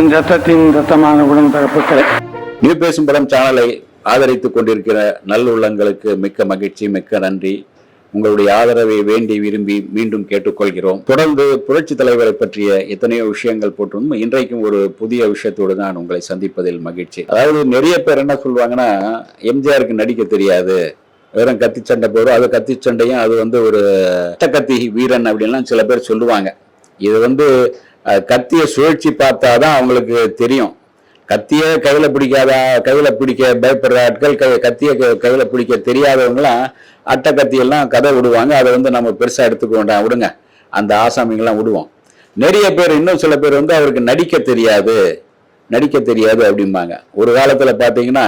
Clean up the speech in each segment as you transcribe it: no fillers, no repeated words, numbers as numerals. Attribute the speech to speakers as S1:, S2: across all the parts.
S1: என் ரத்தத்தின் ரத்தமான உடன்பிறப்புகளே,
S2: நியூ பேசும் படம் சேனலை ஆதரித்துக் கொண்டிருக்கிற நல்லுள்ளங்களுக்கு மிக்க மகிழ்ச்சி, மிக்க நன்றி. உங்களுடைய ஆதரவை வேண்டி விரும்பி மீண்டும் கேட்டுக்கொள்கிறோம். தொடர்ந்து புரட்சி தலைவரை பற்றிய எத்தனையோ விஷயங்கள் போட்டிருந்தோம். இன்றைக்கும் ஒரு புதிய விஷயத்தோடு தான் உங்களை சந்திப்பதில் மகிழ்ச்சி. அதாவது நிறைய பேர் என்ன சொல்லுவாங்கன்னா, எம்ஜிஆருக்கு நடிக்க தெரியாது, வெறும் கத்தி சண்டை போடும், அது கத்தி சண்டையும் அது ஒரு கத்தி வீரன் அப்படின்லாம் சில பேர் சொல்லுவாங்க. இது கத்திய சுழற்சி பார்த்தாதான் அவங்களுக்கு தெரியும். கத்திய கையில பிடிக்க பயப்படுற ஆட்கள், கத்திய கையில பிடிக்க தெரியாதவங்களாம் அட்டை கத்தியெல்லாம் கதை விடுவாங்க. அதை நம்ம பெருசா எடுத்துக்க வேண்டாம், விடுங்க, அந்த ஆசாமிங்கெல்லாம் விடுவோம். நிறைய பேர், இன்னும் சில பேர் அவருக்கு நடிக்க தெரியாது அப்படிம்பாங்க. ஒரு காலத்துல பாத்தீங்கன்னா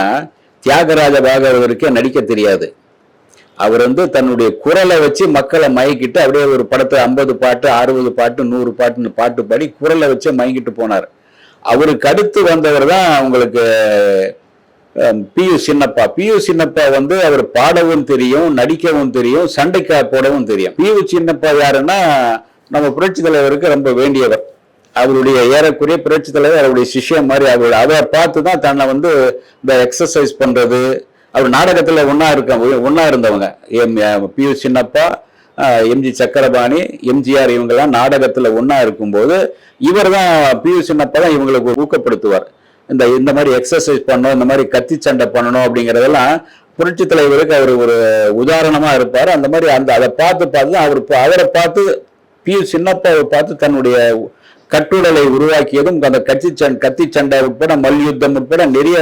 S2: தியாகராஜ பாகவதற்கே நடிக்க தெரியாது. அவர் தன்னுடைய குரலை வச்சு மக்களை மயக்கிட்டு அப்படியே ஒரு படத்தை 50 பாட்டு 60 பாட்டு 100 பாட்டுன்னு பாட்டு பாடி குரலை வச்சு மயங்கிட்டு போனார். அவருக்கு அடுத்து வந்தவர் தான் உங்களுக்கு பியு சின்னப்பா. பியு சின்னப்பா அவர் பாடவும் தெரியும், நடிக்கவும் தெரியும், சண்டைக்கா போடவும் தெரியும். பியு சின்னப்பா யாருன்னா நம்ம புரட்சி தலைவருக்கு ரொம்ப வேண்டியவர். அவருடைய ஏறக்குறைய புரட்சி தலைவர் அவருடைய சிஷ்யம் மாதிரி. அவரை பார்த்து தான் தன்னை இந்த எக்ஸசைஸ் பண்றது. அவர் நாடகத்துல ஒன்னா இருந்தவங்க. பியு சின்னப்பா, எம்ஜி சக்கரபாணி, எம்ஜிஆர் இவங்கெல்லாம் நாடகத்துல ஒன்னா இருக்கும்போது இவர் தான், பியு சின்னப்பா தான் இவங்களுக்கு ஊக்கப்படுத்துவார். இந்த மாதிரி எக்ஸசைஸ் பண்ணணும், இந்த மாதிரி கத்தி சண்டை பண்ணணும் அப்படிங்கறதெல்லாம் புரட்சி தலைவருக்கு அவர் ஒரு உதாரணமா இருப்பார். அந்த மாதிரி அதை பார்த்து அவரை பார்த்து பியு சின்னப்பாவை பார்த்து தன்னுடைய கட்டுடலை உருவாக்கியதும் அந்த கத்தி சண்டை உட்பட மல்யுத்தம் உட்பட நிறைய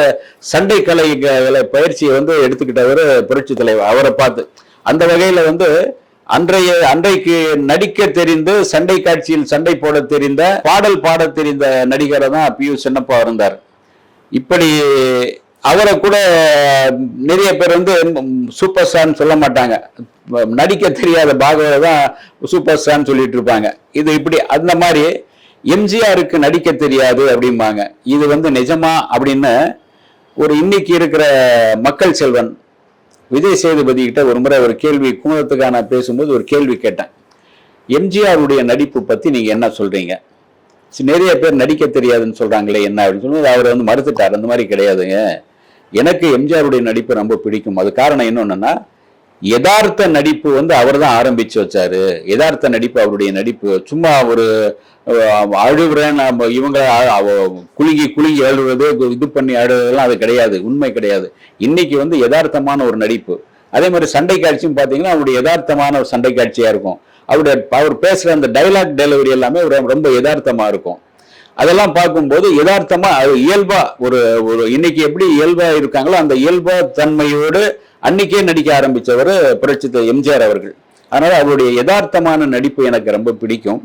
S2: சண்டை கலைகளை பயிற்சியை எடுத்துக்கிட்டவர் புரட்சி தலைவர். அவரை பார்த்து அந்த வகையில அன்றைக்கு நடிக்க தெரிந்து சண்டை காட்சியில் சண்டை போட தெரிந்த, பாடல் பாட தெரிந்த நடிகரை தான் பியு சின்னப்பா இருந்தார். இப்படி அவரை கூட நிறைய பேர் சூப்பர் ஸ்டார்னு சொல்ல மாட்டாங்க. நடிக்க தெரியாத பாகவத தான் சூப்பர் ஸ்டார்னு சொல்லிட்டு இருப்பாங்க. இது இப்படி அந்த மாதிரி எம்ஜிஆருக்கு நடிக்க தெரியாது அப்படிம்பாங்க. இது நிஜமா அப்படின்னு இன்னைக்கு இருக்கிற மக்கள் செல்வன் விஜய் சேதுபதி கிட்ட ஒரு முறை ஒரு கேள்வி, குமுதத்துக்காக நான் பேசும்போது ஒரு கேள்வி கேட்டேன். எம்ஜிஆருடைய நடிப்பு பத்தி நீங்க என்ன சொல்றீங்க? நிறைய பேர் நடிக்க தெரியாதுன்னு சொல்றாங்களே, என்ன அப்படின்னு சொல்லும்போது அவர் மறுத்துட்டார். அந்த மாதிரி கிடையாதுங்க, எனக்கு எம்ஜிஆருடைய நடிப்பு ரொம்ப பிடிக்கும். அது காரணம் என்னன்னா, யதார்த்த நடிப்பு அவர் தான் ஆரம்பிச்சு வச்சாரு. யதார்த்த நடிப்பு, அவருடைய நடிப்பு சும்மா ஒரு அழுகுறேன் இவங்க குலுங்கி அழுறது, இது பண்ணி அழுறதெல்லாம் அது கிடையாது, உண்மை கிடையாது. இன்னைக்கு யதார்த்தமான ஒரு நடிப்பு. அதே மாதிரி சண்டை காட்சியும் பாத்தீங்கன்னா அவருடைய யதார்த்தமான ஒரு சண்டை காட்சியா இருக்கும். அவர் பேசுற அந்த டைலாக் டெலிவரி எல்லாமே ரொம்ப யதார்த்தமா இருக்கும். அதெல்லாம் பார்க்கும்போது யதார்த்தமா இயல்பா ஒரு இன்னைக்கு எப்படி இயல்பா இருக்காங்களோ அந்த இயல்பா தன்மையோடு அன்னைக்கே நடிக்க ஆரம்பிச்சவர் புரட்சி எம்ஜிஆர் அவர்கள். அதனால அவருடைய யதார்த்தமான நடிப்பு எனக்கு ரொம்ப பிடிக்கும்.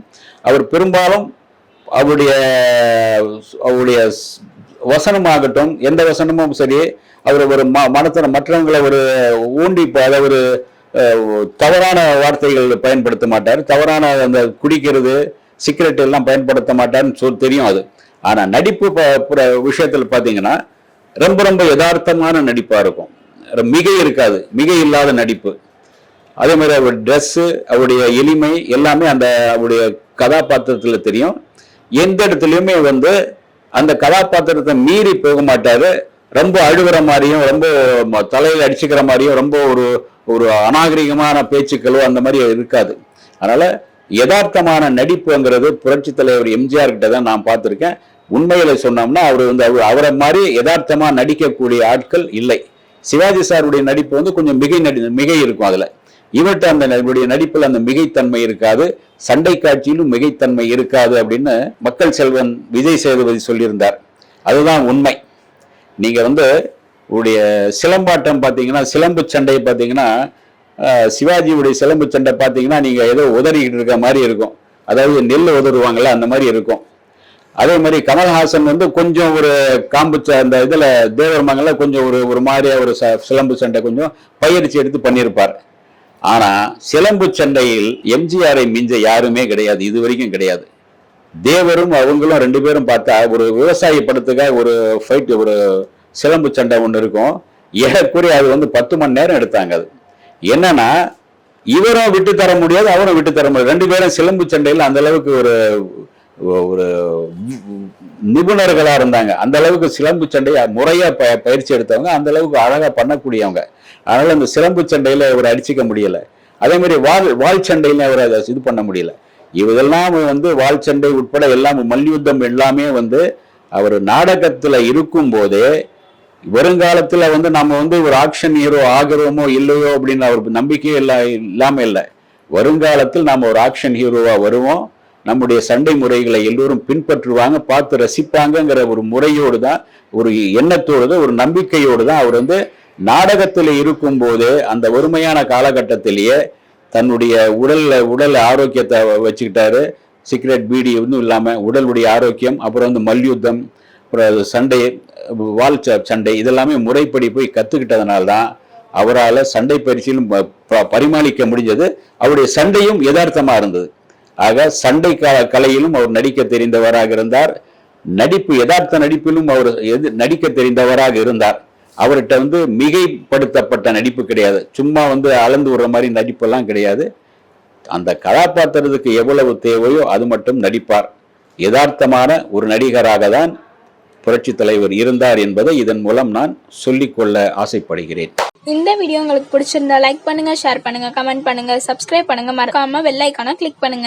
S2: அவர் பெரும்பாலும் அவருடைய வசனமாகட்டும், எந்த வசனமும் சரி, அவர் ஒரு மனத்தின மற்றவங்களை ஊண்டி தவறான வார்த்தைகள் பயன்படுத்த மாட்டார். தவறான அந்த குடிக்கிறது, சிகரெட் எல்லாம் பயன்படுத்த மாட்டார்னு தெரியும் அது. ஆனா நடிப்பு விஷயத்துல பாத்தீங்கன்னா ரொம்ப யதார்த்தமான நடிப்பா இருக்கும். மிகை இருக்காது, மிகை இல்லாத நடிப்பு. அதே மாதிரி அவருடைய ட்ரெஸ்ஸு, அவருடைய எளிமை எல்லாமே அவருடைய கதாபாத்திரத்துல தெரியும். எந்த இடத்துலயுமே அந்த கதாபாத்திரத்தை மீறி போக மாட்டாரு. ரொம்ப அழுகிற மாதிரியும், ரொம்ப தலையில அடிச்சுக்கிற மாதிரியும், ரொம்ப ஒரு அநாகரிகமான பேச்சுக்களோ அந்த மாதிரி இருக்காது. அதனால யதார்த்தமான நடிப்புங்கிறது புரட்சி தலைவர் எம்ஜிஆர் கிட்ட தான் நான் பார்த்திருக்கேன். உண்மையில சொன்னோம்னா அவரை மாதிரி யதார்த்தமா நடிக்கக்கூடிய ஆட்கள் இல்லை. சிவாஜி சாருடைய நடிப்பு கொஞ்சம் மிகை இருக்கும். அதுல இவர்கிட்ட அந்த நடிப்புல அந்த மிகைத்தன்மை இருக்காது, சண்டை காட்சியிலும் மிகைத்தன்மை இருக்காது அப்படின்னு மக்கள் செல்வன் விஜய் சேதுபதி சொல்லியிருந்தார். அதுதான் உண்மை. நீங்க உடைய சிலம்பாட்டம் பாத்தீங்கன்னா, சிலம்பு சண்டை பாத்தீங்கன்னா, சிவாஜியுடைய சிலம்பு சண்டை பாத்தீங்கன்னா நீங்க ஏதோ உதறிக்கிட்டு இருக்க மாதிரி இருக்கும். அதாவது நெல் உதறுவாங்கல்ல, அந்த மாதிரி இருக்கும். அதே மாதிரி கமல்ஹாசன் கொஞ்சம் ஒரு காம்பு அந்த இதுல தேவர்மங்கள்ல கொஞ்சம் ஒரு மாதிரியா ஒரு சிலம்பு சண்டை கொஞ்சம் பயிற்சி எடுத்து பண்ணியிருப்பார். ஆனா சிலம்பு சண்டையில் எம்ஜிஆரை மிஞ்ச யாருமே கிடையாது, இது வரைக்கும் கிடையாது. தேவரும் அவங்களும் 2 பேரும் பார்த்தா ஒரு விவசாய படத்துக்காக ஒரு ஃபைட், ஒரு சிலம்பு சண்டை ஒன்று இருக்கும். ஏறக்குறைய அது 10 மணி நேரம் எடுத்தாங்க. அது என்னன்னா, இவரும் விட்டு தர முடியாது, அவரும் விட்டு தர முடியாது. 2 பேரும் சிலம்பு சண்டையில் அந்த அளவுக்கு ஒரு நிபுணர்களா இருந்தாங்க. அந்த அளவுக்கு சிலம்பு சண்டையை முறையா பயிற்சி எடுத்தவங்க, அந்த அளவுக்கு அழகா பண்ணக்கூடியவங்க. அதனால அந்த சிலம்பு சண்டையில அவர் அடிச்சுக்க முடியல. அதே மாதிரி வாள் சண்டையில அவர் அதை இது பண்ண முடியல. இதெல்லாம் வாள் சண்டை உட்பட எல்லாம் மல்யுத்தம் எல்லாமே அவர் நாடகத்துல இருக்கும் போதே, வருங்காலத்துல நம்ம ஒரு ஆக்ஷன் ஹீரோ ஆகிறோமோ இல்லையோ அப்படின்னு அவருக்கு நம்பிக்கையே இல்லாம இல்லை. வருங்காலத்தில் நாம ஒரு ஆக்ஷன் ஹீரோவா வருவோம், நம்முடைய சண்டை முறைகளை எல்லோரும் பின்பற்றுவாங்க, பார்த்து ரசிப்பாங்கங்கிற ஒரு முறையோடு தான், ஒரு எண்ணத்தோடு தான், ஒரு நம்பிக்கையோடு தான் அவர் நாடகத்தில் இருக்கும் போதே அந்த வறுமையான காலகட்டத்திலேயே தன்னுடைய உடல் ஆரோக்கியத்தை வச்சுக்கிட்டாரு. சிகரெட் பீடி இல்லாம உடலுடைய ஆரோக்கியம், அப்புறம் மல்யுத்தம், அப்புறம் சண்டை, வால் சண்டை இதெல்லாமே முறைப்படி போய் கத்துக்கிட்டதுனால்தான் அவரால் சண்டை பயிற்சியிலும் பரிமாளிக்க முடிஞ்சது. அவருடைய சண்டையும் யதார்த்தமா இருந்தது. ஆக சண்டை கலையிலும் அவர் நடிக்க தெரிந்தவராக இருந்தார். யதார்த்த நடிப்பிலும் அவர் நடிக்க தெரிந்தவராக இருந்தார். அவர்கிட்ட மிகைப்படுத்தப்பட்ட நடிப்பு கிடையாது. சும்மா அளந்து விடுற மாதிரி நடிப்பெல்லாம் கிடையாது. அந்த கதாபாத்திரத்துக்கு எவ்வளவு தேவையோ அது மட்டும் நடிப்பார். யதார்த்தமான ஒரு நடிகராக தான் புரட்சி தலைவர் இருந்தார் என்பதை இதன் மூலம் நான் சொல்லிக்கொள்ள ஆசைப்படுகிறேன்.
S3: இந்த வீடியோ உங்களுக்கு பிடிச்சிருந்தா லைக் பண்ணுங்க, ஷேர் பண்ணுங்க, கமெண்ட் பண்ணுங்க, சப்ஸ்கிரைப் பண்ணுங்க, மறக்காம பெல் ஐகானை கிளிக் பண்ணுங்க.